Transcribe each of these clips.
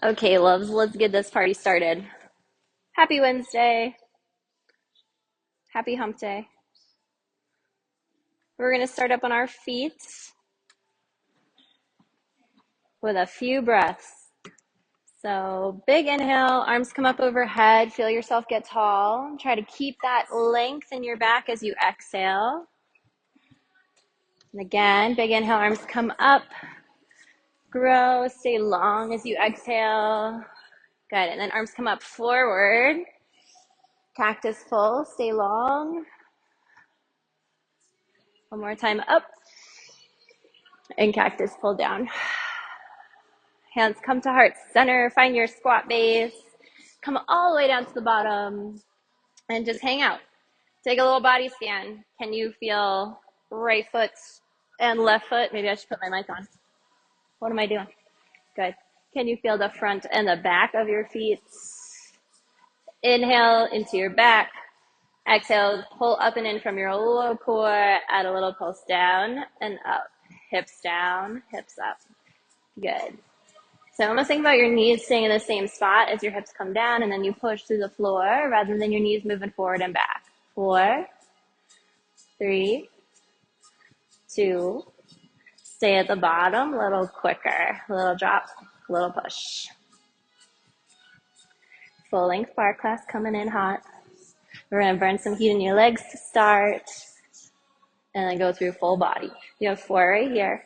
Okay, loves, let's get this party started. Happy Wednesday. Happy hump day. We're going to start up on our feet with a few breaths. So big inhale, arms come up overhead. Feel yourself get tall. Try to keep that length in your back as you exhale. And again, big inhale, arms come up. Grow, stay long as you exhale. Good, and then arms come up forward. Cactus full, stay long. One more time, up. And cactus pull down. Hands come to heart center. Find your squat base. Come all the way down to the bottom. And just hang out. Take a little body scan. Can you feel right foot and left foot? Maybe I should put my mic on. What am I doing? Good. Can you feel the front and the back of your feet? Inhale into your back. Exhale, pull up and in from your low core. Add a little pulse down and up. Hips down, hips up. Good. So almost think about your knees staying in the same spot as your hips come down, and then you push through the floor rather than your knees moving forward and back. 4, 3, 2. Stay at the bottom, a little quicker. A little drop, a little push. Full length bar class coming in hot. We're going to burn some heat in your legs to start, and then go through full body. You have 4 right here.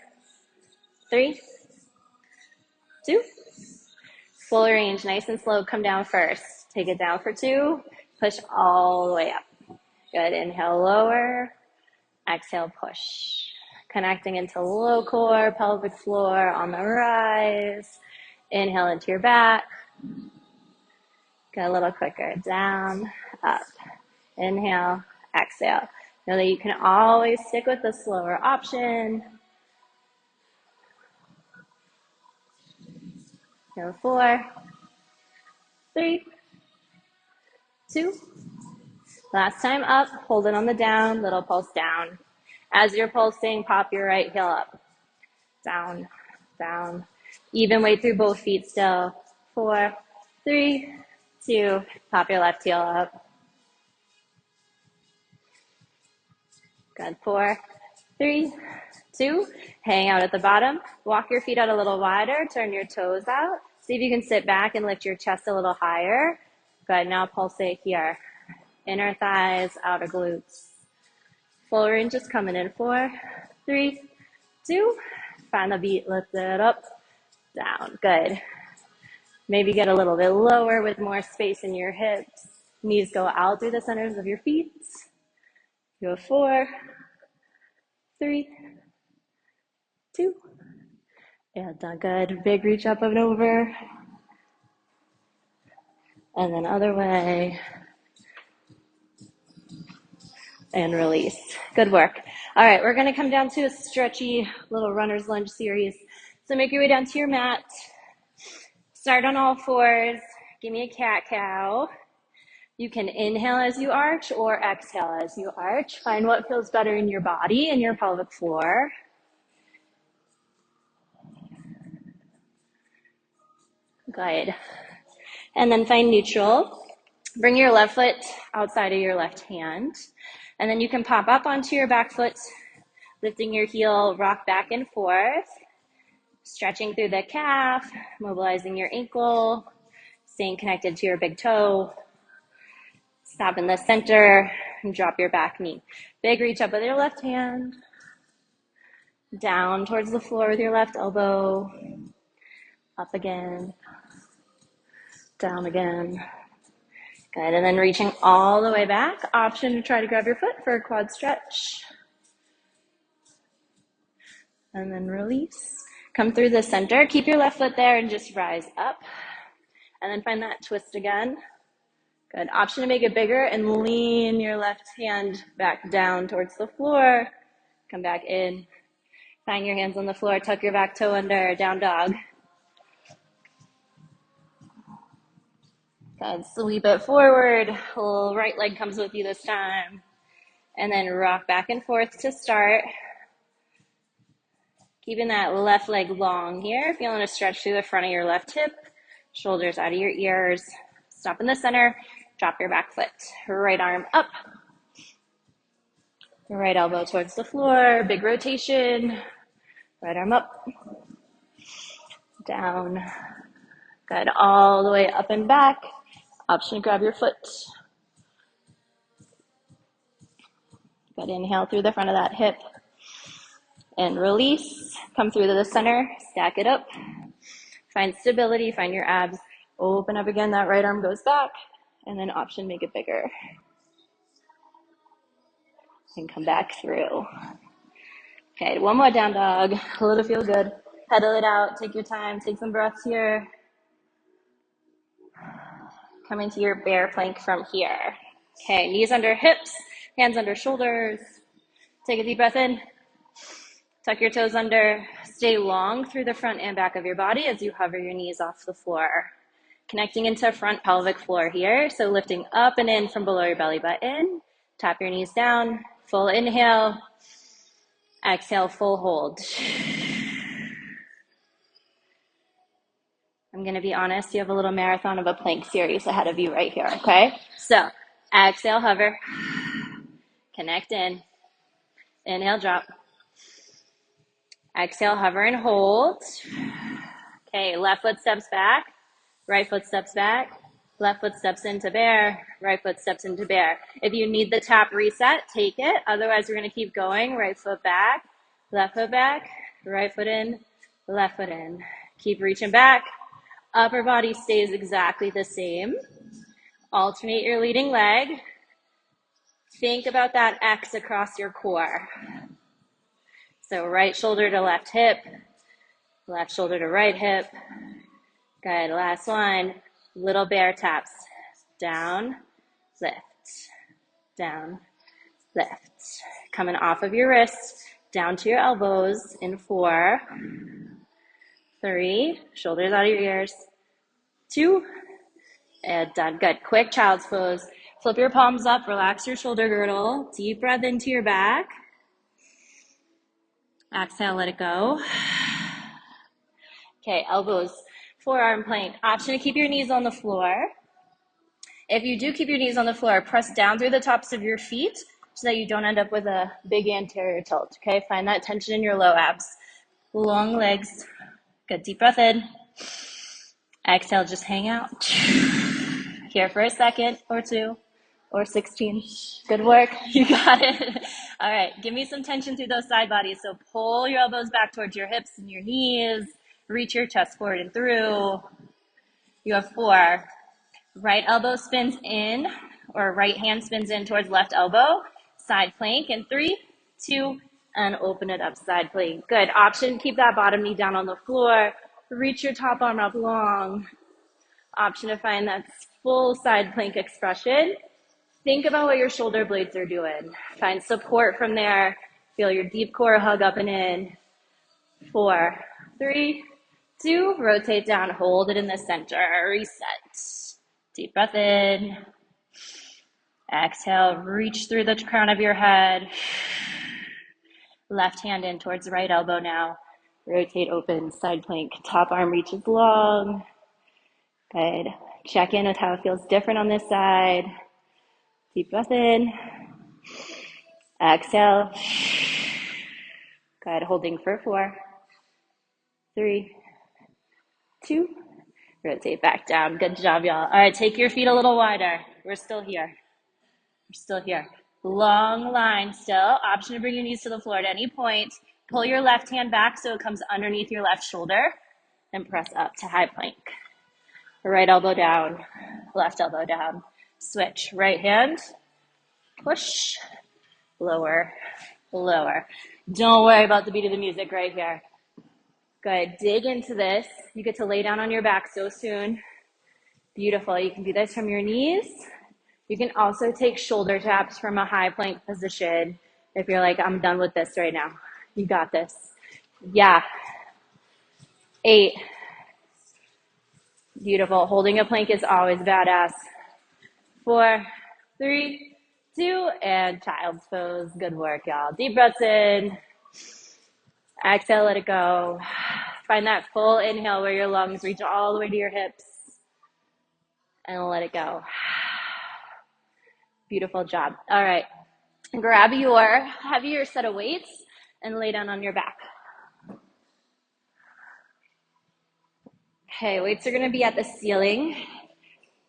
3, 2. Full range, nice and slow. Come down first. Take it down for 2. Push all the way up. Good. Inhale, lower. Exhale, push. Connecting into low core, pelvic floor on the rise. Inhale into your back. Get a little quicker. Down, up. Inhale, exhale. Know that you can always stick with the slower option. Go 4, 3, 2. Last time up, hold it on the down, little pulse down. As you're pulsing, pop your right heel up. Down, down. Even weight through both feet still. 4, 3, 2. Pop your left heel up. Good. 4, 3, 2. Hang out at the bottom. Walk your feet out a little wider. Turn your toes out. See if you can sit back and lift your chest a little higher. Good. Now pulsate here. Inner thighs, outer glutes. Full range is coming in. 4, 3, 2. Find the beat. Lift it up. Down. Good. Maybe get a little bit lower with more space in your hips. Knees go out through the centers of your feet. Go 4, 3, 2. Yeah, done. Good. Big reach up and over. And then other way. And release. Good work. All right, we're going to come down to a stretchy little runner's lunge series. So make your way down to your mat. Start on all fours. Give me a cat-cow. You can inhale as you arch or exhale as you arch. Find what feels better in your body and your pelvic floor. Good. And then find neutral. Bring your left foot outside of your left hand. And then you can pop up onto your back foot, lifting your heel, rock back and forth, stretching through the calf, mobilizing your ankle, staying connected to your big toe. Stop in the center and drop your back knee. Big reach up with your left hand, down towards the floor with your left elbow, up again, down again. Good, and then reaching all the way back. Option to try to grab your foot for a quad stretch. And then release. Come through the center. Keep your left foot there and just rise up. And then find that twist again. Good. Option to make it bigger and lean your left hand back down towards the floor. Come back in. Find your hands on the floor. Tuck your back toe under. Down dog. Good. Sweep it forward. Little right leg comes with you this time. And then rock back and forth to start. Keeping that left leg long here. Feeling a stretch through the front of your left hip. Shoulders out of your ears. Stop in the center. Drop your back foot. Right arm up. Right elbow towards the floor. Big rotation. Right arm up. Down. Good. All the way up and back. Option to grab your foot. Good. Inhale through the front of that hip. And release. Come through to the center. Stack it up. Find stability. Find your abs. Open up again. That right arm goes back. And then option, make it bigger. And come back through. Okay, one more down dog. Let it feel good. Pedal it out. Take your time. Take some breaths here. Come into your bear plank from here. Okay, knees under hips, hands under shoulders. Take a deep breath in. Tuck your toes under. Stay long through the front and back of your body as you hover your knees off the floor. Connecting into front pelvic floor here. So lifting up and in from below your belly button. Tap your knees down. Full inhale. Exhale, full hold. I'm going to be honest, you have a little marathon of a plank series ahead of you right here, okay? So, exhale, hover. Connect in. Inhale, drop. Exhale, hover and hold. Okay, left foot steps back. Right foot steps back. Left foot steps into bear. Right foot steps into bear. If you need the tap reset, take it. Otherwise, we're going to keep going. Right foot back. Left foot back. Right foot in. Left foot in. Keep reaching back. Upper body stays exactly the same. Alternate your leading leg. Think about that X across your core. So right shoulder to left hip. Left shoulder to right hip. Good. Last one. Little bear taps. Down, lift, down, lift. Coming off of your wrists, down to your elbows in 4, 3, shoulders out of your ears, 2, and done. Good. Quick child's pose. Flip your palms up, relax your shoulder girdle. Deep breath into your back. Exhale, let it go. Okay, elbows, forearm plank. Option to keep your knees on the floor. If you do keep your knees on the floor, press down through the tops of your feet so that you don't end up with a big anterior tilt, okay? Find that tension in your low abs. Long legs. Good, deep breath in. Exhale, just hang out. Here for a second or 2 or 16. Good work, you got it. All right, give me some tension through those side bodies. So pull your elbows back towards your hips and your knees. Reach your chest forward and through. You have 4. Right elbow spins in, or right hand spins in towards left elbow. Side plank in 3, 2, and open it up, side plank. Good. Option, keep that bottom knee down on the floor. Reach your top arm up long. Option to find that full side plank expression. Think about what your shoulder blades are doing. Find support from there. Feel your deep core hug up and in. 4, 3, 2, rotate down, hold it in the center, reset. Deep breath in. Exhale, reach through the crown of your head. Left hand in towards the right elbow now. Rotate open, side plank. Top arm reaches long. Good. Check in with how it feels different on this side. Deep breath in. Exhale. Good. Holding for 4, 3, 2. Rotate back down. Good job, y'all. All right, take your feet a little wider. We're still here. We're still here. Long line still. Option to bring your knees to the floor at any point. Pull your left hand back so it comes underneath your left shoulder and press up to high plank. Right elbow down, left elbow down. Switch. Right hand, push, lower, lower. Don't worry about the beat of the music right here. Good. Dig into this. You get to lay down on your back so soon. Beautiful. You can do this from your knees. You can also take shoulder taps from a high plank position if you're like, I'm done with this right now. You got this. Yeah. 8. Beautiful. Holding a plank is always badass. 4, 3, 2, and child's pose. Good work, y'all. Deep breaths in. Exhale, let it go. Find that full inhale where your lungs reach all the way to your hips. and let it go. Beautiful job. All right. Grab your heavier set of weights and lay down on your back. Okay, weights are going to be at the ceiling.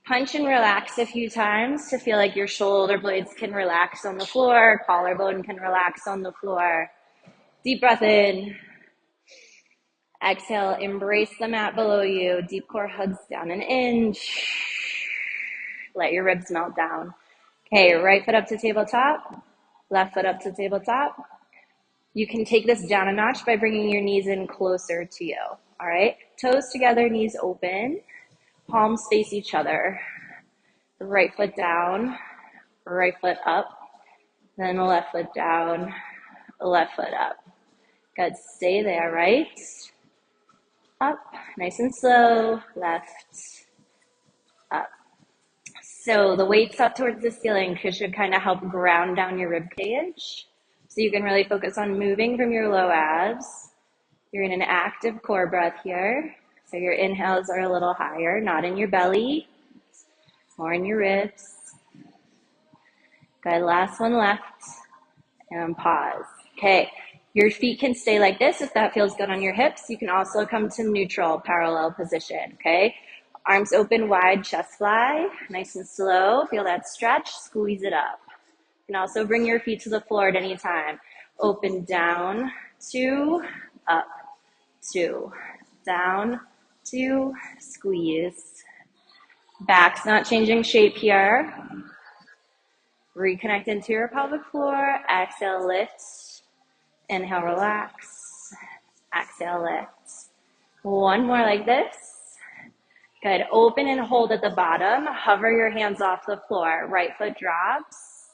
Punch and relax a few times to feel like your shoulder blades can relax on the floor, collarbone can relax on the floor. Deep breath in. Exhale, embrace the mat below you. Deep core hugs down and in. Let your ribs melt down. Okay, right foot up to tabletop. Left foot up to tabletop. You can take this down a notch by bringing your knees in closer to you. All right, toes together, knees open. Palms face each other. Right foot down, right foot up. Then left foot down, left foot up. Good, stay there, right? Up, nice and slow, left, up. So the weight's up towards the ceiling should kind of help ground down your rib cage. So you can really focus on moving from your low abs. You're in an active core breath here. So your inhales are a little higher, not in your belly, more in your ribs. Good, last one left. And pause. Okay, your feet can stay like this if that feels good on your hips. You can also come to neutral parallel position, okay? Arms open wide, chest fly, nice and slow. Feel that stretch, squeeze it up. You can also bring your feet to the floor at any time. Open down, 2, up, 2, down, 2, squeeze. Back's not changing shape here. Reconnect into your pelvic floor. Exhale, lift. Inhale, relax. Exhale, lift. One more like this. Good. Open and hold at the bottom. Hover your hands off the floor. Right foot drops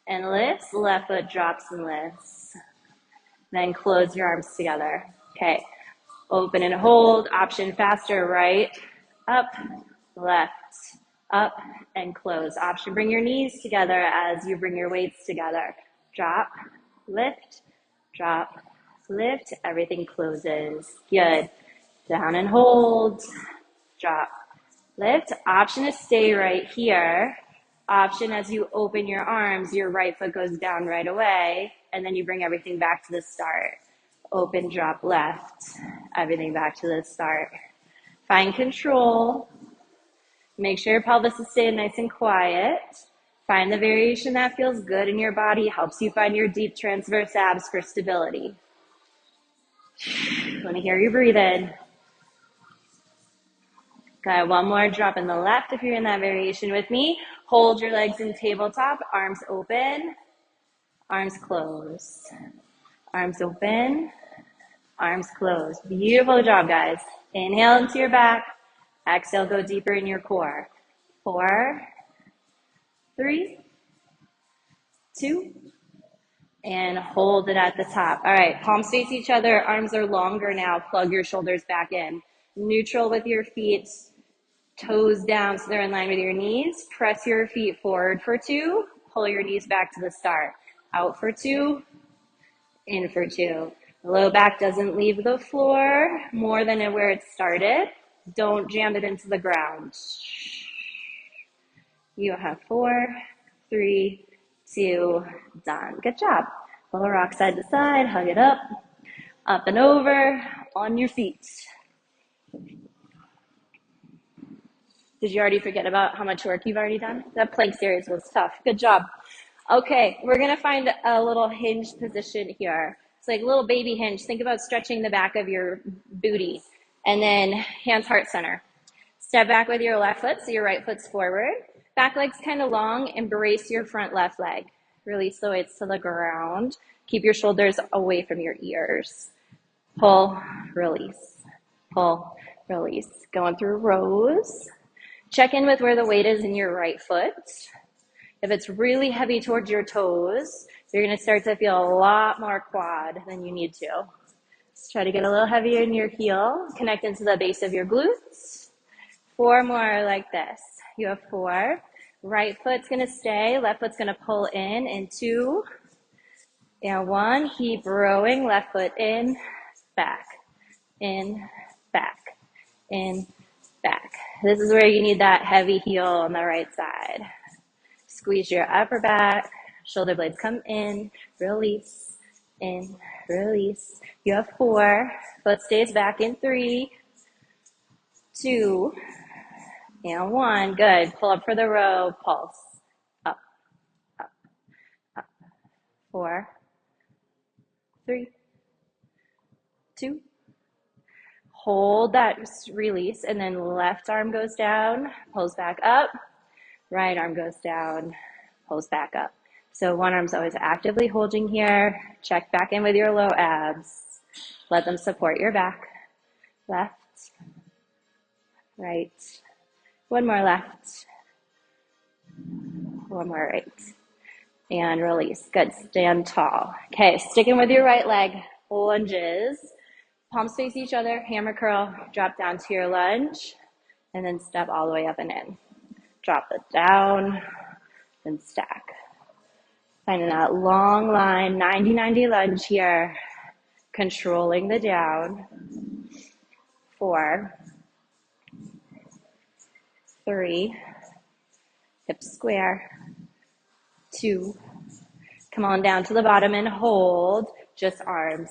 and lifts. Left foot drops and lifts. Then close your arms together. Okay. Open and hold. Option faster. Right, up, left, up, and close. Option bring your knees together as you bring your weights together. Drop, lift, drop, lift. Everything closes. Good. Down and hold. Drop, lift. Option to stay right here. Option as you open your arms, your right foot goes down right away, and then you bring everything back to the start. Open, drop, left. Everything back to the start. Find control. Make sure your pelvis is staying nice and quiet. Find the variation that feels good in your body, helps you find your deep transverse abs for stability. I want to hear you breathe in. Okay, one more drop in the left if you're in that variation with me. Hold your legs in tabletop, arms open, arms closed. Arms open, arms closed. Beautiful job, guys. Inhale into your back. Exhale, go deeper in your core. 4, 3, 2, and hold it at the top. All right, palms face each other. Arms are longer now. Plug your shoulders back in. Neutral with your feet. Toes down so they're in line with your knees. Press your feet forward for 2. Pull your knees back to the start. Out for 2. In for 2. The low back doesn't leave the floor more than where it started. Don't jam it into the ground. You have 4, 3, 2, done. Good job. Pull the rock side to side, hug it up and over, on your feet. Did you already forget about how much work you've already done? That plank series was tough. Good job. Okay, we're gonna find a little hinge position here. It's like a little baby hinge. Think about stretching the back of your booty. And then hands heart center. Step back with your left foot so your right foot's forward. Back leg's kind of long. Embrace your front left leg. Release the weights to the ground. Keep your shoulders away from your ears. Pull, release. Pull, release. Going through rows. Check in with where the weight is in your right foot. If it's really heavy towards your toes, you're going to start to feel a lot more quad than you need to. Just try to get a little heavier in your heel. Connect into the base of your glutes. 4 more like this. You have 4. Right foot's going to stay. Left foot's going to pull in 2. And 1. Keep rowing. Left foot in, back, in, back, in, back. This is where you need that heavy heel on the right side. Squeeze your upper back, shoulder blades come in, release, in, release. You have 4, foot stays back in 3, 2, and 1. Good. Pull up for the row, pulse. Up, up, up. 4, 3, 2. Hold that release, and then left arm goes down, pulls back up. Right arm goes down, pulls back up. So one arm's always actively holding here. Check back in with your low abs. Let them support your back. Left, right. One more left. One more right. And release. Good. Stand tall. Okay, sticking with your right leg. Lunges. Palms face each other. Hammer curl. Drop down to your lunge. And then step all the way up and in. Drop it down. Then stack. Finding that long line. 90-90 lunge here. Controlling the down. 4, 3, hips square, 2, come on down to the bottom and hold, just arms,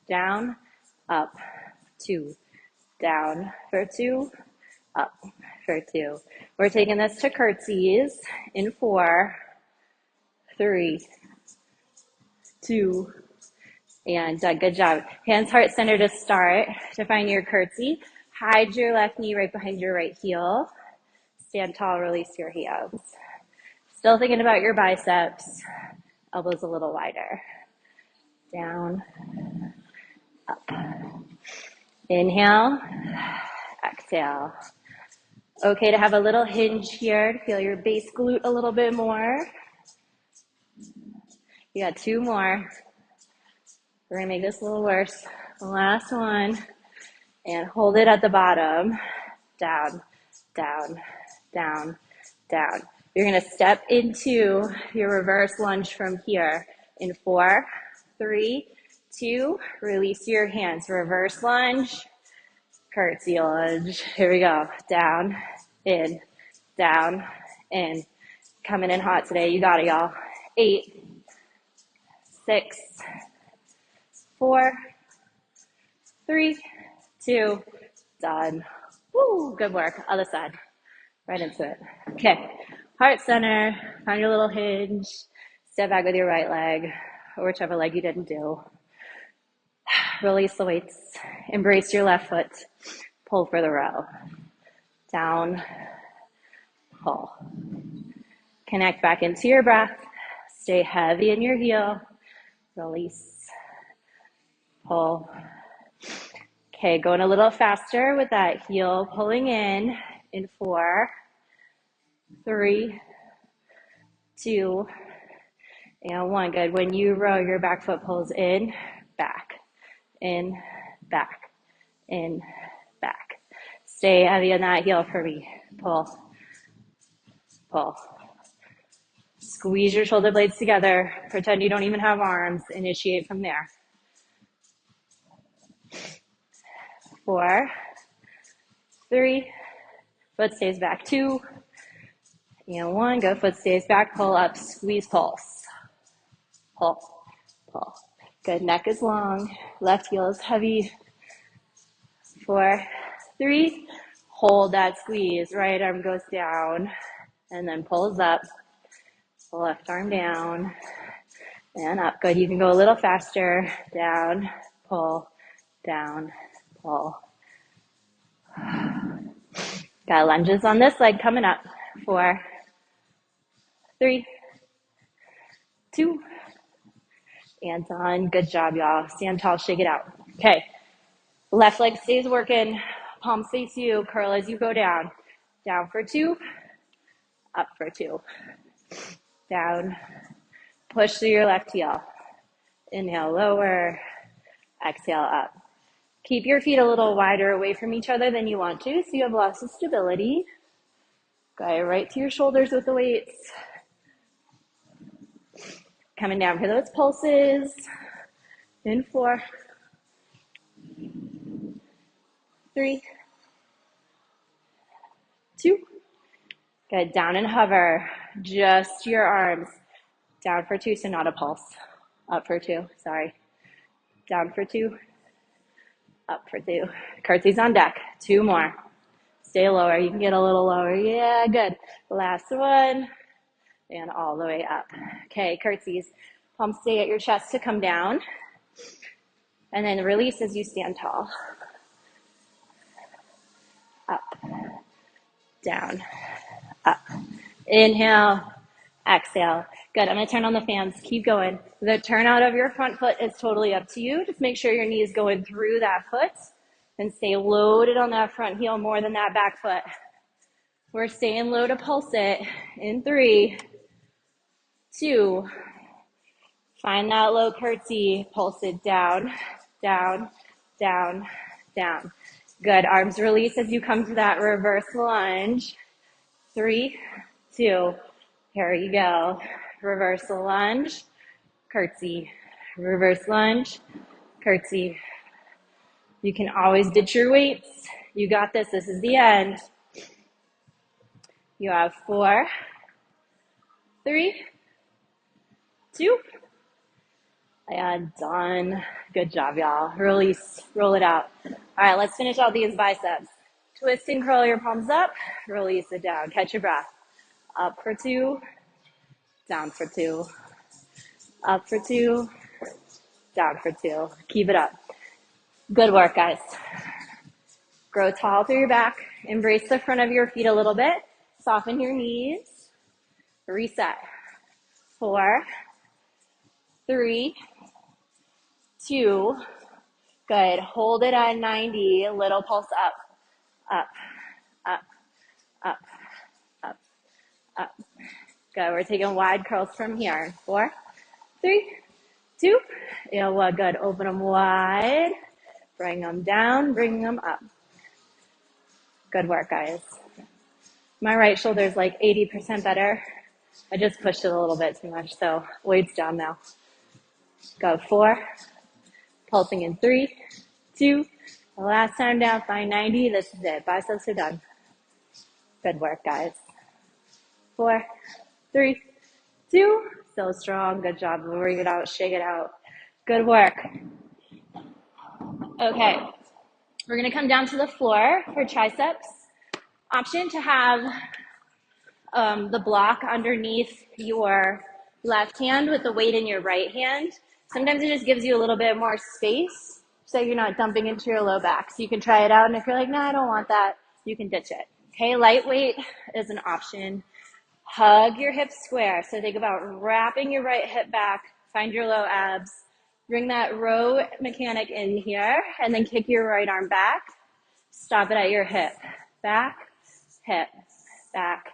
down, up, 2, down for 2, up for 2. We're taking this to curtsies in 4, 3, 2, and good job. Hands heart center to start. To find your curtsy, hide your left knee right behind your right heel. Stand tall, release your hands. Still thinking about your biceps. Elbows a little wider. Down, up. Inhale, exhale. Okay to have a little hinge here to feel your base glute a little bit more. You got 2 more. We're gonna make this a little worse. The last one. And hold it at the bottom. Down, down, down, down. You're gonna step into your reverse lunge from here in 4, 3, 2, release your hands. Reverse lunge, curtsy lunge. Here we go. Down, in, down, in. Coming in hot today. You got it, y'all. 8, 6, 4, 3, 2, done. Woo, good work. Other side. Right into it. Okay. Heart center. Find your little hinge. Step back with your right leg, or whichever leg you didn't do. Release the weights. Embrace your left foot. Pull for the row. Down. Pull. Connect back into your breath. Stay heavy in your heel. Release. Pull. Okay, going a little faster with that heel pulling in 4, 3, 2, and 1. Good. When you row, your back foot pulls in, back, back, in, back. Stay heavy on that heel for me. Pull, pull. Squeeze your shoulder blades together. Pretend you don't even have arms. Initiate from there. 4, 3, foot stays back, 2, and 1. Go, foot stays back, pull up, squeeze, pulse. Pull, pull. Good, neck is long, left heel is heavy. 4, 3, hold that squeeze. Right arm goes down, and then pulls up. Left arm down, and up. Good, you can go a little faster. Down, pull, down, pull. Got lunges on this leg coming up. 4, 3, 2, and done. Good job, y'all. Stand tall, shake it out. Okay, left leg stays working. Palms face you. Curl as you go down. Down for 2, up for 2. Down. Push through your left heel. Inhale, lower. Exhale, up. Keep your feet a little wider away from each other than you want to, so you have lots of stability. Go right to your shoulders with the weights. Coming down for those pulses. In 4, 3, 2. Good, down and hover, just your arms. Down for 2, so not a pulse. Up for 2, sorry. Down for 2, up for 2. Curtsies on deck, 2 more. Stay lower, you can get a little lower. Yeah, good. Last one, and all the way up. Okay, curtsies. Palms stay at your chest to come down. And then release as you stand tall. Up, down, up. Inhale, exhale. Good, I'm gonna turn on the fans, keep going. The turnout of your front foot is totally up to you. Just make sure your knee is going through that foot and stay loaded on that front heel more than that back foot. We're staying low to pulse it in 3, 2. Find that low curtsy, pulse it down, down, down, down. Good, arms release as you come to that reverse lunge. 3, 2, here you go. Reverse lunge, curtsy, reverse lunge, curtsy. You can always ditch your weights. You got this, this is the end. You have 4, 3, 2, and done. Good job, y'all. Release, roll it out. All right, let's finish out these biceps. Twist and curl your palms up, release it down. Catch your breath. Up for 2, down for 2. Up for 2, down for 2. Keep it up. Good work, guys. Grow tall through your back. Embrace the front of your feet a little bit. Soften your knees. Reset. 4, 3, 2. Good. Hold it at 90. Little pulse up. Up, up, up, up, up. Good. We're taking wide curls from here. 4, 3, 2. Yeah, good. Open them wide. Bring them down. Bring them up. Good work, guys. My right shoulder is like 80% better. I just pushed it a little bit too much, so weight's down now. Go 4. Pulsing in 3, 2. The last time down, find 90. This is it. Biceps are done. Good work, guys. 4, 3, 2. Still strong. Good job. Bring it out. Shake it out. Good work. Okay. We're going to come down to the floor for triceps. Option to have the block underneath your left hand with the weight in your right hand. Sometimes it just gives you a little bit more space so you're not dumping into your low back. So you can try it out, and if you're like, no, I don't want that, you can ditch it. Okay, lightweight is an option. Hug your hips square. So think about wrapping your right hip back, find your low abs, bring that row mechanic in here, and then kick your right arm back. Stop it at your hip. Back, hip, back,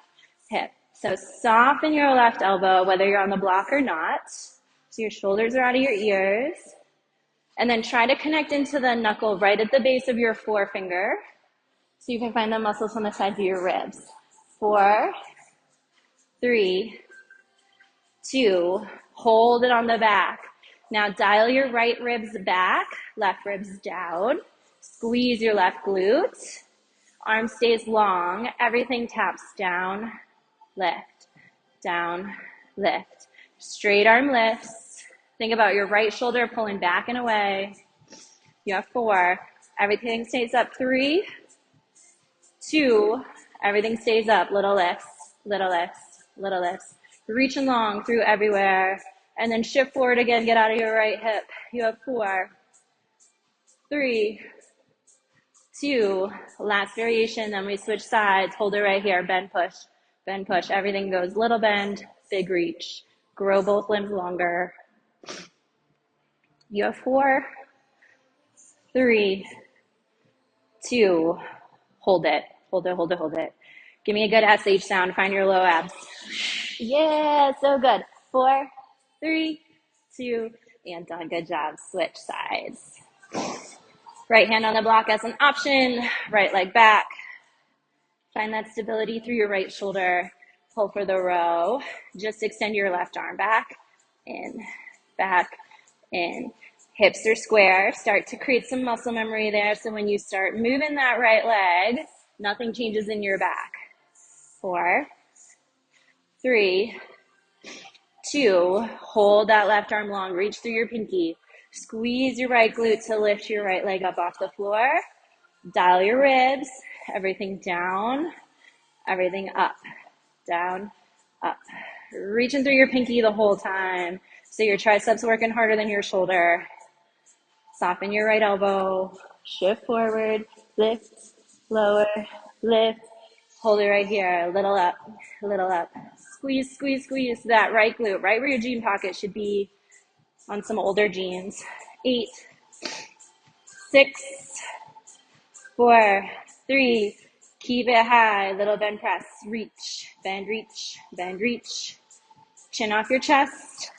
hip. So soften your left elbow, whether you're on the block or not. So your shoulders are out of your ears. And then try to connect into the knuckle right at the base of your forefinger. So you can find the muscles on the sides of your ribs. 4, 3, 2, hold it on the back. Now dial your right ribs back, left ribs down. Squeeze your left glute. Arm stays long. Everything taps down, lift, down, lift. Straight arm lifts. Think about your right shoulder pulling back and away. You have 4. Everything stays up. 3, 2. Everything stays up. Little lifts, little lifts, little lifts. Reaching long through everywhere. And then shift forward again. Get out of your right hip. You have 4, 3, 2. Last variation. Then we switch sides. Hold it right here. Bend, push. Bend, push. Everything goes little bend, big reach. Grow both limbs longer. You have 4, 3, 2. Hold it. Hold it, hold it, hold it. Give me a good SH sound. Find your low abs. Yeah, so good. 4, 3, 2, and done. Good job. Switch sides. Right hand on the block as an option. Right leg back. Find that stability through your right shoulder. Pull for the row. Just extend your left arm back. In, back, in. Hips are square. Start to create some muscle memory there. So when you start moving that right leg, nothing changes in your back. 4, 3, 2, hold that left arm long, reach through your pinky, squeeze your right glute to lift your right leg up off the floor, dial your ribs, everything down, everything up, down, up. Reaching through your pinky the whole time, so your triceps working harder than your shoulder. Soften your right elbow, shift forward, lift, lower, lift, hold it right here, a little up, a little up. Squeeze, squeeze, squeeze that right glute, right where your jean pocket should be on some older jeans. 8, 6, 4, 3, keep it high, little bend press, reach, bend, reach, bend, reach. Chin off your chest,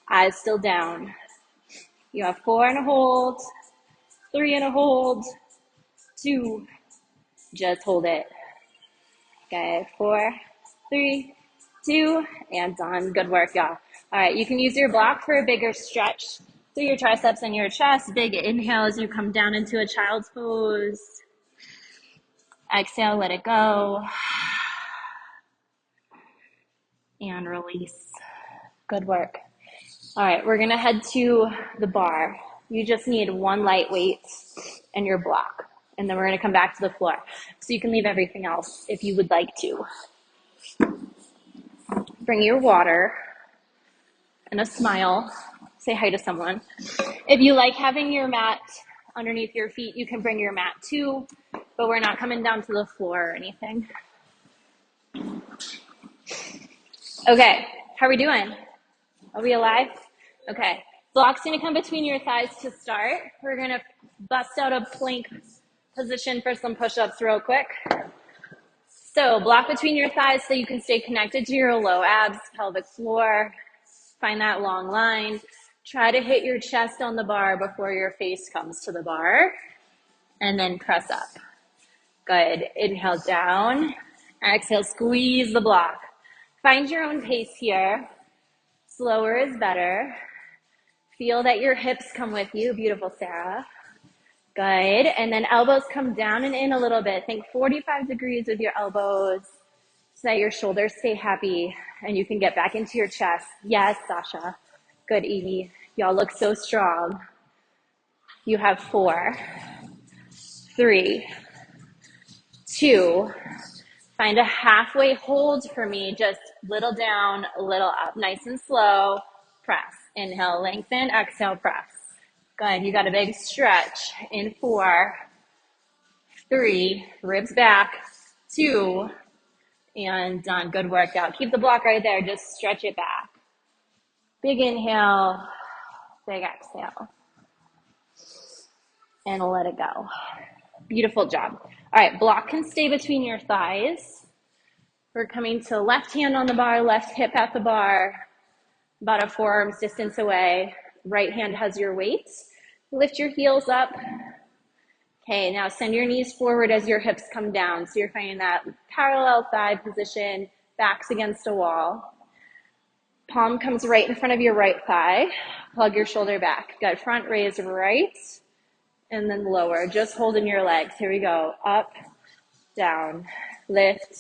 eyes still down. You have 4 and a hold, 3 and a hold, 2, just hold it. Okay, 4, 3, 2, and done. Good work, y'all. All right, you can use your block for a bigger stretch through your triceps and your chest. Big inhale as you come down into a child's pose. Exhale, let it go. And release. Good work. All right, we're gonna head to the bar. You just need one light weight and your block. And then we're gonna come back to the floor. So you can leave everything else if you would like to. Bring your water and a smile. Say hi to someone. If you like having your mat underneath your feet, you can bring your mat too, but we're not coming down to the floor or anything. Okay, how are we doing? Are we alive? Okay, block's gonna come between your thighs to start. We're gonna bust out a plank position for some push-ups real quick. So block between your thighs so you can stay connected to your low abs, pelvic floor. Find that long line. Try to hit your chest on the bar before your face comes to the bar, and then press up. Good. Inhale down. Exhale, squeeze the block. Find your own pace here. Slower is better. Feel that your hips come with you. Beautiful, Sarah. Good. And then elbows come down and in a little bit. Think 45 degrees with your elbows so that your shoulders stay happy and you can get back into your chest. Yes, Sasha. Good, Evie. Y'all look so strong. You have 4, 3, 2. Find a halfway hold for me. Just little down, a little up. Nice and slow. Press. Inhale, lengthen. Exhale, press. Good. You got a big stretch. In 4, 3, ribs back. 2, and done. Good workout. Keep the block right there. Just stretch it back. Big inhale, big exhale. And let it go. Beautiful job. All right, block can stay between your thighs. We're coming to left hand on the bar, left hip at the bar, about a forearm's distance away. Right hand has your weight. Lift your heels up. Okay, now send your knees forward as your hips come down. So you're finding that parallel thigh position, backs against a wall. Palm comes right in front of your right thigh. Plug your shoulder back. Good. Front raise right, and then lower. Just holding your legs. Here we go. Up, down, lift,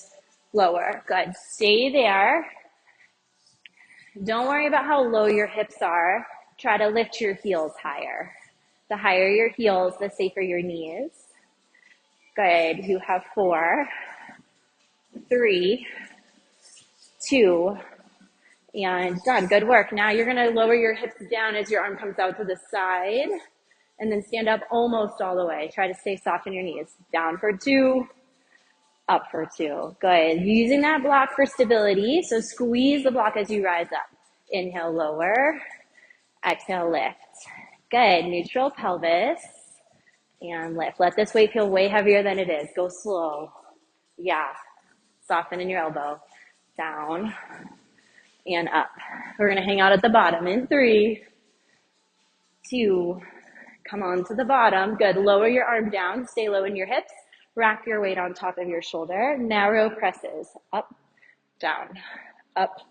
lower. Good. Stay there. Don't worry about how low your hips are. Try to lift your heels higher. The higher your heels, the safer your knees. Good. You have 4, 3, 2, and done. Good work. Now you're going to lower your hips down as your arm comes out to the side, and then stand up almost all the way. Try to stay soft in your knees. Down for 2, up for 2. Good. Using that block for stability. So squeeze the block as you rise up. Inhale, lower. Exhale, lift. Good. Neutral pelvis. And lift. Let this weight feel way heavier than it is. Go slow. Yeah. Soften in your elbow. Down and up. We're going to hang out at the bottom in 3, 2, come on to the bottom. Good. Lower your arm down. Stay low in your hips. Rack your weight on top of your shoulder. Narrow presses. Up, down, up,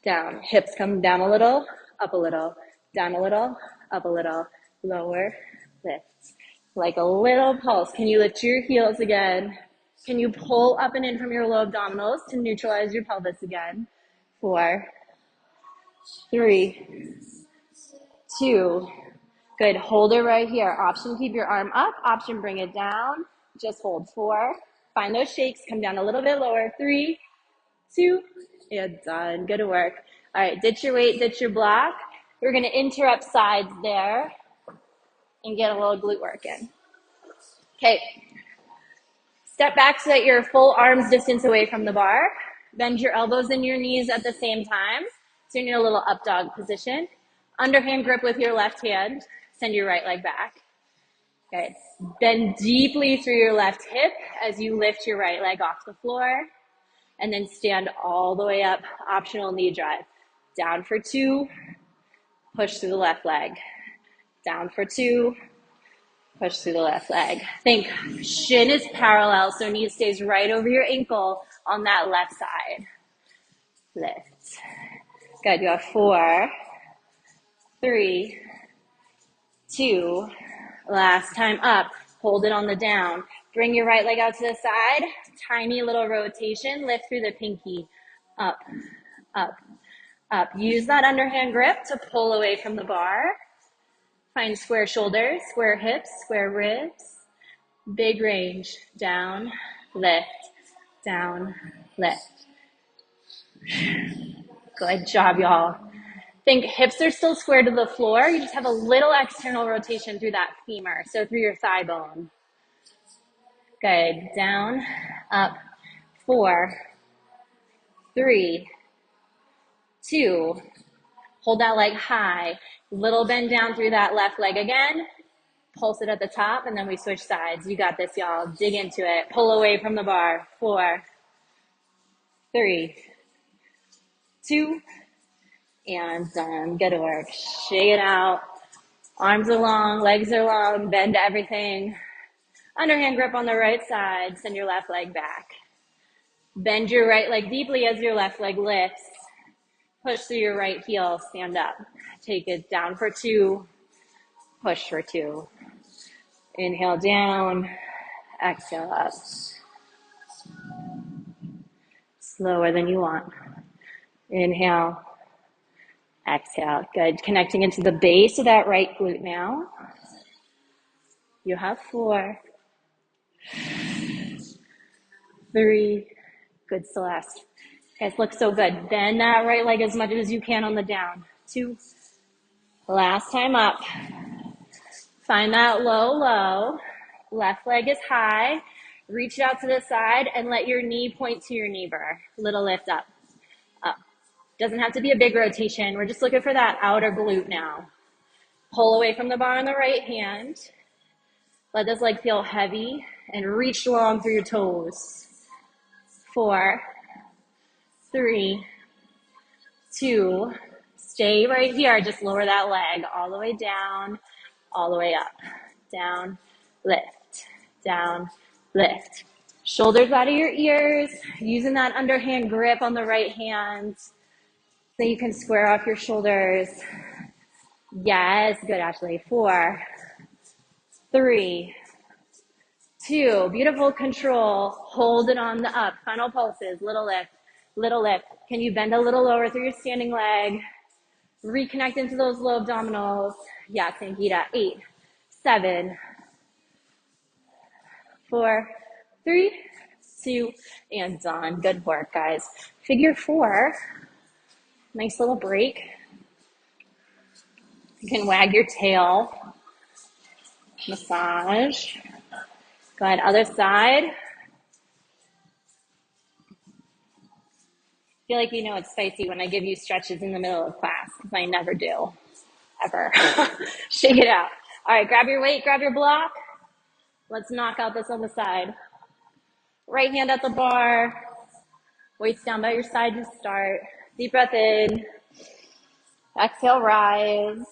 down. Hips come down a little, up a little, down a little, up a little, lower, lift. Like a little pulse. Can you lift your heels again? Can you pull up and in from your low abdominals to neutralize your pelvis again? 4, 3, 2. Good. Hold it right here. Option, keep your arm up. Option, bring it down. Just hold. 4. Find those shakes. Come down a little bit lower. 3, 2, and done. Good work. All right. Ditch your weight. Ditch your block. We're going to interrupt sides there and get a little glute work in. Okay. Step back so that you're full arms distance away from the bar. Bend your elbows and your knees at the same time. So you're in a little up dog position. Underhand grip with your left hand. Send your right leg back. Okay. Bend deeply through your left hip as you lift your right leg off the floor. And then stand all the way up. Optional knee drive. Down for 2. Push through the left leg. Down for 2. Push through the left leg. Think shin is parallel, so knee stays right over your ankle on that left side. Lift. Good. You have 4, 3, 2. Last time up. Hold it on the down. Bring your right leg out to the side. Tiny little rotation. Lift through the pinky. Up, up, up. Use that underhand grip to pull away from the bar. Find square shoulders, square hips, square ribs. Big range. Down, lift, down, lift. Good job, y'all. Think hips are still square to the floor. You just have a little external rotation through that femur, so through your thigh bone. Good. Down, up, 4, 3, 2. Hold that leg high. Little bend down through that left leg again. Pulse it at the top, and then we switch sides. You got this, y'all. Dig into it. Pull away from the bar. 4, 3, 2, and done. Good work. Shake it out. Arms are long, legs are long. Bend everything. Underhand grip on the right side. Send your left leg back. Bend your right leg deeply as your left leg lifts. Push through your right heel. Stand up. Take it down for 2. Push for 2. Inhale down. Exhale up. Slower than you want. Inhale. Exhale. Good. Connecting into the base of that right glute now. You have 4, 3. Good, Celeste. Guys, look so good. Bend that right leg as much as you can on the down. 2. Last time up. Find that low, low. Left leg is high. Reach out to the side and let your knee point to your knee burr. Little lift up. Up. Doesn't have to be a big rotation. We're just looking for that outer glute now. Pull away from the bar on the right hand. Let this leg feel heavy and reach long through your toes. 4, 3, 2. Stay right here. Just lower that leg all the way down, all the way up. Down, lift, down, lift. Shoulders out of your ears, using that underhand grip on the right hand so you can square off your shoulders. Yes, good, Ashley. 4, 3, 2. Beautiful control. Hold it on the up. Final pulses. Little lift, little lift. Can you bend a little lower through your standing leg? Reconnect into those low abdominals. Yes, Angita. 8, 7, 4, 3, 2, and done. Good work, guys. Figure 4. Nice little break. You can wag your tail. Massage. Go ahead, other side. I feel like you know it's spicy when I give you stretches in the middle of class, because I never do, ever. Shake it out. All right, grab your weight, grab your block. Let's knock out this on the side. Right hand at the bar. Weights down by your side to start. Deep breath in. Exhale, rise.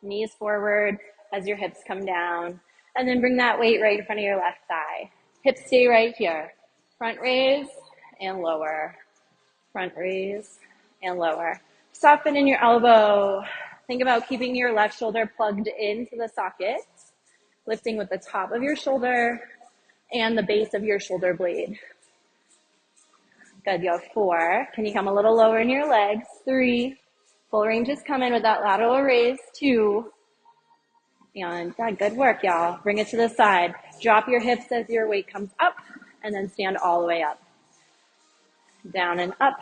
Knees forward as your hips come down. And then bring that weight right in front of your left thigh. Hips stay right here. Front raise and lower. Front raise and lower. Soften in your elbow. Think about keeping your left shoulder plugged into the socket. Lifting with the top of your shoulder and the base of your shoulder blade. Good, you have 4. Can you come a little lower in your legs? 3. Full range is coming with that lateral raise. 2. And good work, y'all. Bring it to the side. Drop your hips as your weight comes up, and then stand all the way up. Down and up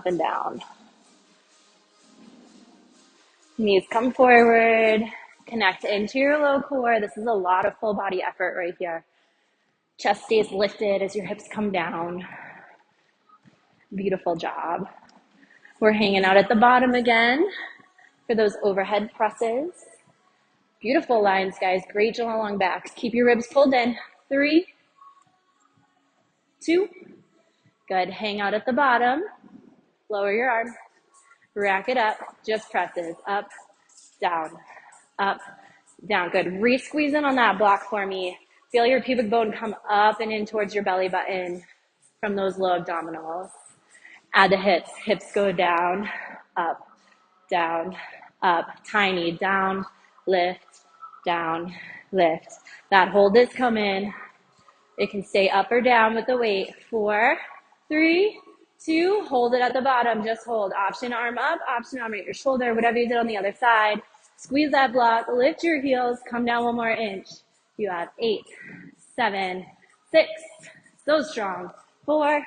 and down. Knees come forward. Connect into your low core. This is a lot of full body effort right here. Chest stays lifted as your hips come down. Beautiful job. We're hanging out at the bottom again for those overhead presses. Beautiful lines, guys. Great jaw long backs. Keep your ribs pulled in. 3, 2. Good. Hang out at the bottom. Lower your arms. Rack it up. Just presses. Up, down, up, down. Good. Re-squeeze in on that block for me. Feel your pubic bone come up and in towards your belly button from those low abdominals. Add the hips. Hips go down, up, tiny, down, lift, down, lift. That hold is coming. It can stay up or down with the weight. 4, 3, 2, hold it at the bottom. Just hold. Option arm up, option arm at your shoulder, whatever you did on the other side. Squeeze that block, lift your heels, come down 1 more inch. You have 8, 7, 6, so strong. 4,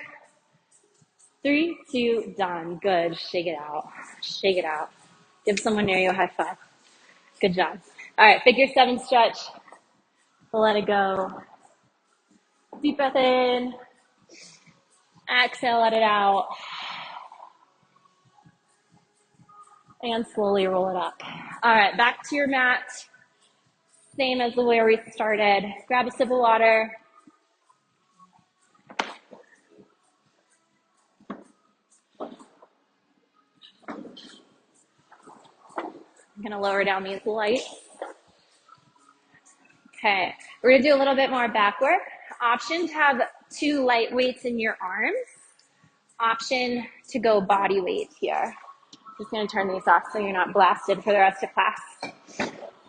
3, 2, done. Good. Shake it out. Shake it out. Give someone near you a high five. Good job. All right, figure 7 stretch. Let it go. Deep breath in. Exhale, let it out. And slowly roll it up. All right, back to your mat. Same as the way we started. Grab a sip of water. I'm gonna lower down these lights. Okay, we're gonna do a little bit more back work. Option to have 2 light weights in your arms. Option to go body weight here. Just gonna turn these off so you're not blasted for the rest of class.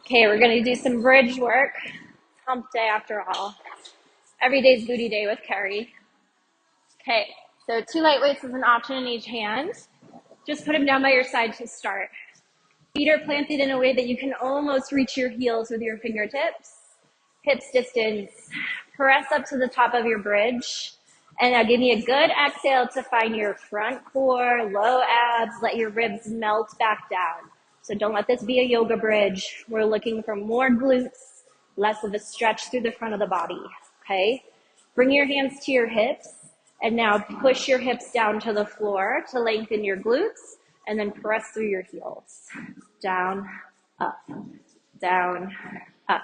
Okay, we're gonna do some bridge work. Hump day after all. Every day's booty day with Kerry. Okay, so 2 light weights is an option in each hand. Just put them down by your side to start. Feet are planted in a way that you can almost reach your heels with your fingertips. Hips distance. Press up to the top of your bridge. And now give me a good exhale to find your front core, low abs. Let your ribs melt back down. So don't let this be a yoga bridge. We're looking for more glutes, less of a stretch through the front of the body. Okay? Bring your hands to your hips. And now push your hips down to the floor to lengthen your glutes. And then press through your heels. Down, up, down, up.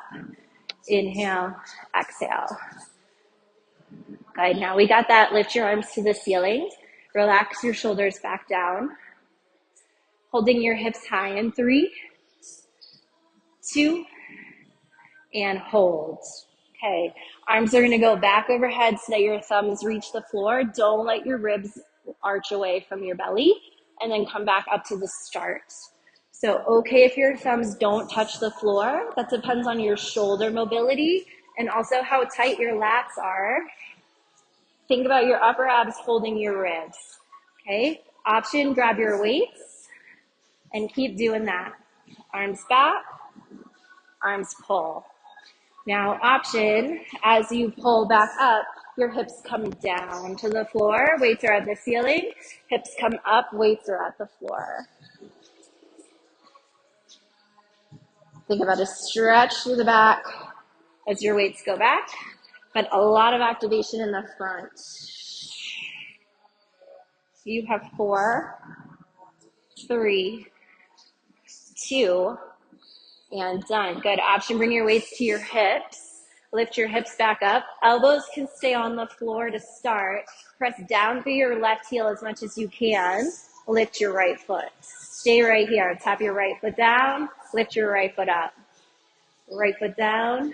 Inhale, exhale. Good, now we got that. Lift your arms to the ceiling. Relax your shoulders back down. Holding your hips high in 3, 2, and hold. Okay, arms are gonna go back overhead so that your thumbs reach the floor. Don't let your ribs arch away from your belly, and then come back up to the start. So okay if your thumbs don't touch the floor. That depends on your shoulder mobility and also how tight your lats are. Think about your upper abs holding your ribs. Okay, option, grab your weights and keep doing that. Arms back, arms pull. Now option, as you pull back up, your hips come down to the floor, weights are at the ceiling, hips come up, weights are at the floor. Think about a stretch through the back as your weights go back, but a lot of activation in the front. You have 4, 3, 2, and done. Good. Option, bring your weights to your hips. Lift your hips back up. Elbows can stay on the floor to start. Press down through your left heel as much as you can. Lift your right foot. Stay right here. Tap your right foot down. Lift your right foot up. Right foot down.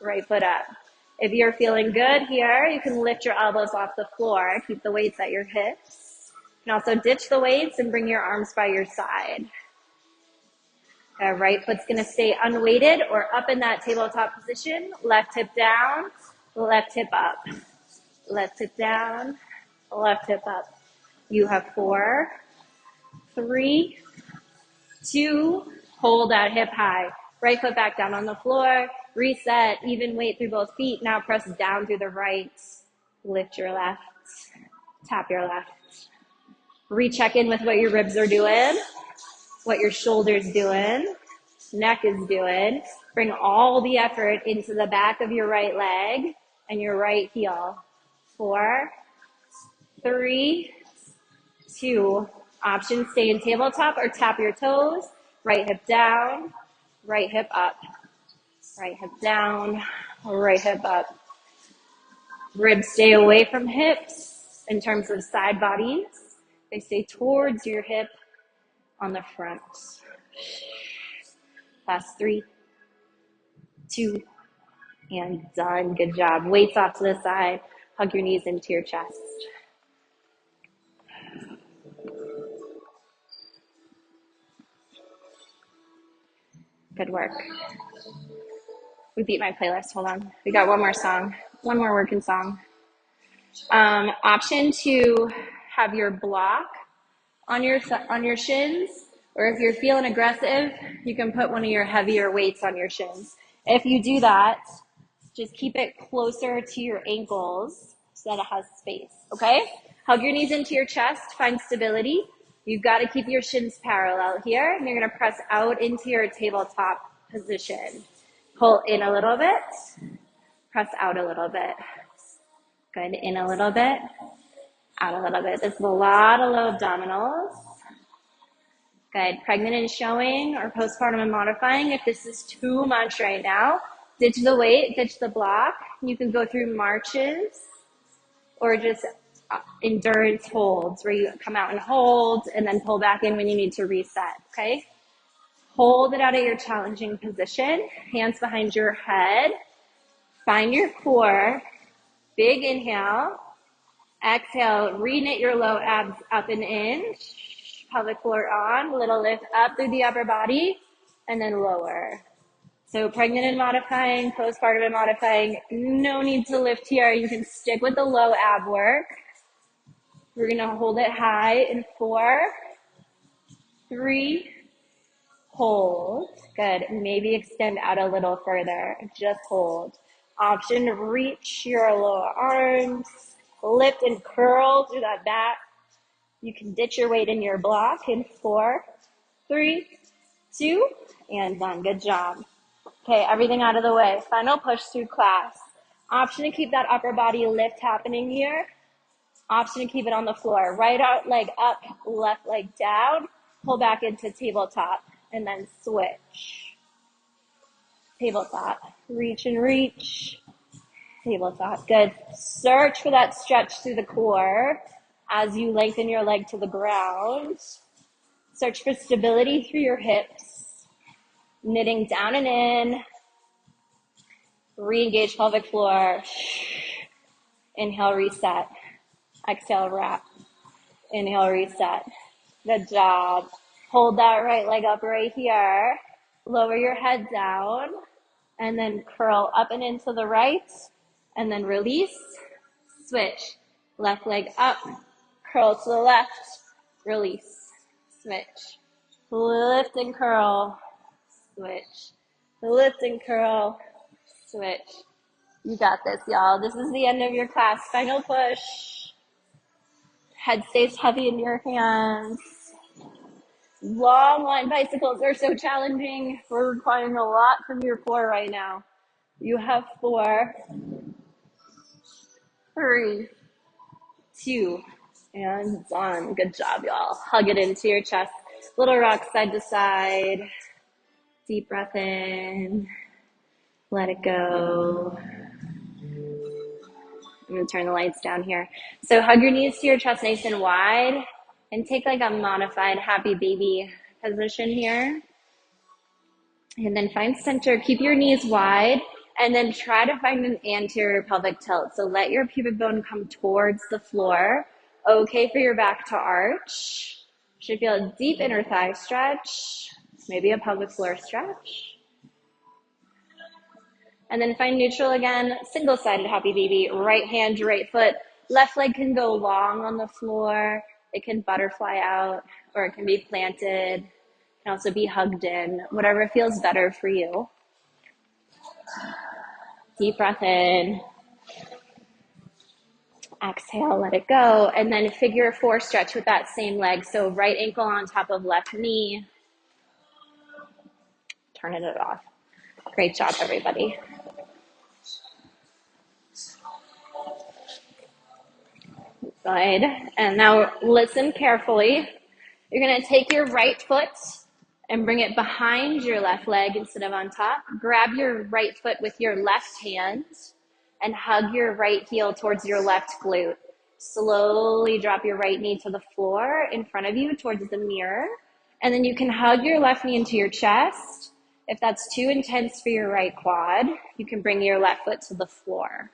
Right foot up. If you're feeling good here, you can lift your elbows off the floor. Keep the weights at your hips. You can also ditch the weights and bring your arms by your side. Right foot's gonna stay unweighted or up in that tabletop position. Left hip down, left hip up, left hip down, left hip up. You have 4, 3, 2, hold that hip high. Right foot back down on the floor, reset, even weight through both feet. Now press down through the right, lift your left, tap your left. Recheck in with what your ribs are doing, what your shoulders doing, neck is doing. Bring all the effort into the back of your right leg and your right heel. 4, 3, 2. Option, stay in tabletop or tap your toes. Right hip down, right hip up. Right hip down, right hip up. Ribs stay away from hips in terms of side bodies. They stay towards your hip on the front. Last 3, 2, and done. Good job. Weights off to the side. Hug your knees into your chest. Good work. We beat my playlist. Hold on. We got one more song. One more working song. Option to have your block on your shins, or if you're feeling aggressive, you can put one of your heavier weights on your shins. If you do that, just keep it closer to your ankles so that it has space, okay? Hug your knees into your chest, find stability. You've got to keep your shins parallel here, and you're going to press out into your tabletop position. Pull in a little bit, press out a little bit. Good, in a little bit, out a little bit. This is a lot of low abdominals. Good, pregnant and showing or postpartum and modifying. If this is too much right now, ditch the weight, ditch the block. You can go through marches or just endurance holds where you come out and hold and then pull back in when you need to reset, okay? Hold it out of your challenging position, hands behind your head. Find your core, big inhale. Exhale, re-knit your low abs up and in. Pelvic floor on, little lift up through the upper body, and then lower. So pregnant and modifying, postpartum and modifying, no need to lift here. You can stick with the low ab work. We're gonna hold it high in 4, 3, hold. Good, maybe extend out a little further, just hold. Option to reach your lower arms, lift and curl through that back. You can ditch your weight in your block in 4, 3, 2, and done. Good job. Okay, everything out of the way. Final push through class. Option to keep that upper body lift happening here. Option to keep it on the floor. Right out leg up, left leg down. Pull back into tabletop and then switch. Tabletop. Reach and reach. Tabletop. Good. Search for that stretch through the core as you lengthen your leg to the ground. Search for stability through your hips. Knitting down and in. Re-engage pelvic floor. Inhale, reset. Exhale, wrap. Inhale, reset. Good job. Hold that right leg up right here. Lower your head down. And then curl up and into the right. And then release. Switch. Left leg up. Curl to the left. Release. Switch. Lift and curl. Switch. Lift and curl. Switch. You got this, y'all. This is the end of your class. Final push. Head stays heavy in your hands. Long line bicycles are so challenging. We're requiring a lot from your core right now. You have 4, 3, 2, and done. Good job, y'all. Hug it into your chest. Little rock side to side. Deep breath in. Let it go. I'm going to turn the lights down here. So hug your knees to your chest nice and wide and take like a modified happy baby position here. And then find center. Keep your knees wide and then try to find an anterior pelvic tilt. So let your pubic bone come towards the floor. Okay for your back to arch. Should feel a deep inner thigh stretch. Maybe a pelvic floor stretch. And then find neutral again, single-sided happy baby, right hand, right foot. Left leg can go long on the floor. It can butterfly out, or it can be planted. It can also be hugged in, whatever feels better for you. Deep breath in. Exhale, let it go. And then figure four stretch with that same leg. So right ankle on top of left knee. Turning it off. Great job, everybody. Good. And now listen carefully. You're going to take your right foot and bring it behind your left leg instead of on top. Grab your right foot with your left hand and hug your right heel towards your left glute. Slowly drop your right knee to the floor in front of you towards the mirror. And then you can hug your left knee into your chest. If that's too intense for your right quad, you can bring your left foot to the floor.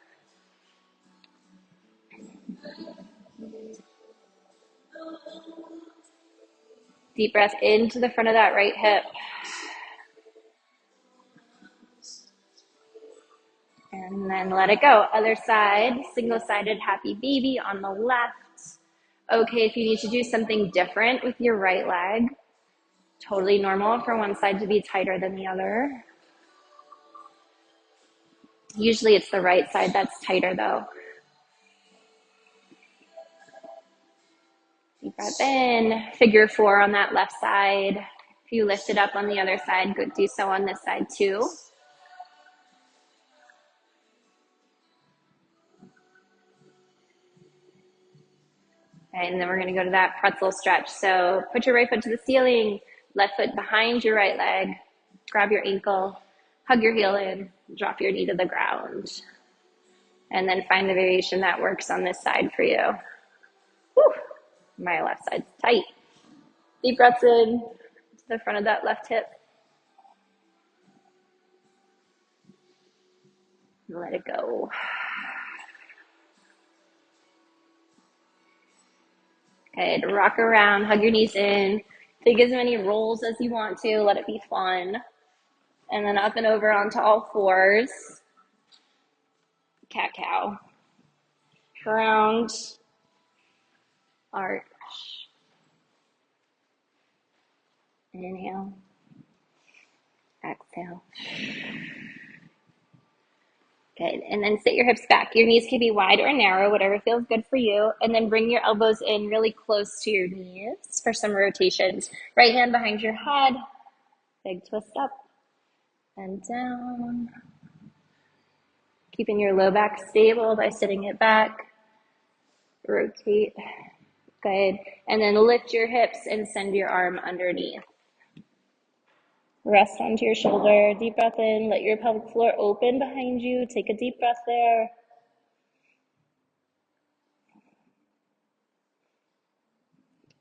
Deep breath into the front of that right hip. And then let it go. Other side, single-sided happy baby on the left. Okay, if you need to do something different with your right leg, totally normal for one side to be tighter than the other. Usually it's the right side that's tighter though. Deep breath in, figure four on that left side. If you lift it up on the other side, good, do so on this side too. Okay, and then we're gonna go to that pretzel stretch. So put your right foot to the ceiling, left foot behind your right leg, grab your ankle, hug your heel in, drop your knee to the ground. And then find the variation that works on this side for you. Whew, my left side's tight. Deep breaths in to the front of that left hip. Let it go. Good. Rock around, hug your knees in. Take as many rolls as you want to. Let it be fun. And then up and over onto all fours. Cat-cow. Ground. Arch. Inhale. Exhale. Good. And then sit your hips back. Your knees can be wide or narrow, whatever feels good for you. And then bring your elbows in really close to your knees for some rotations. Right hand behind your head. Big twist up and down. Keeping your low back stable by sitting it back. Rotate. Good. And then lift your hips and send your arm underneath. Rest onto your shoulder. Deep breath in. Let your pelvic floor open behind you. Take a deep breath there.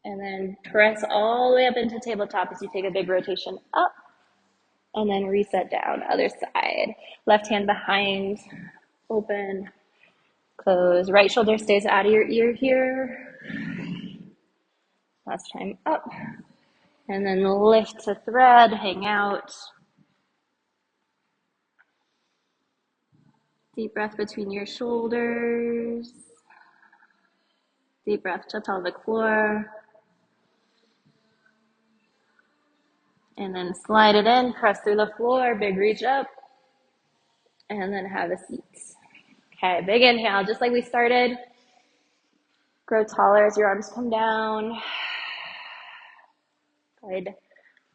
And then press all the way up into tabletop as you take a big rotation up. And then reset down. Other side. Left hand behind. Open. Close. Right shoulder stays out of your ear here. Last time up. And then lift to thread, hang out. Deep breath between your shoulders. Deep breath to pelvic floor. And then slide it in, press through the floor, big reach up. And then have a seat. Okay, big inhale, just like we started. Grow taller as your arms come down. Good.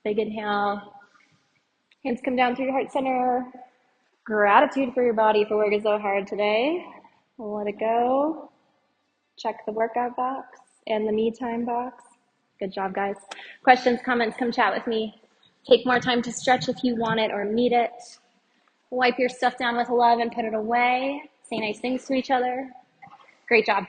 Big inhale. Hands come down through your heart center. Gratitude for your body for working so hard today. Let it go. Check the workout box and the me time box. Good job, guys. Questions, comments, come chat with me. Take more time to stretch if you want it or need it. Wipe your stuff down with love and put it away. Say nice things to each other. Great job.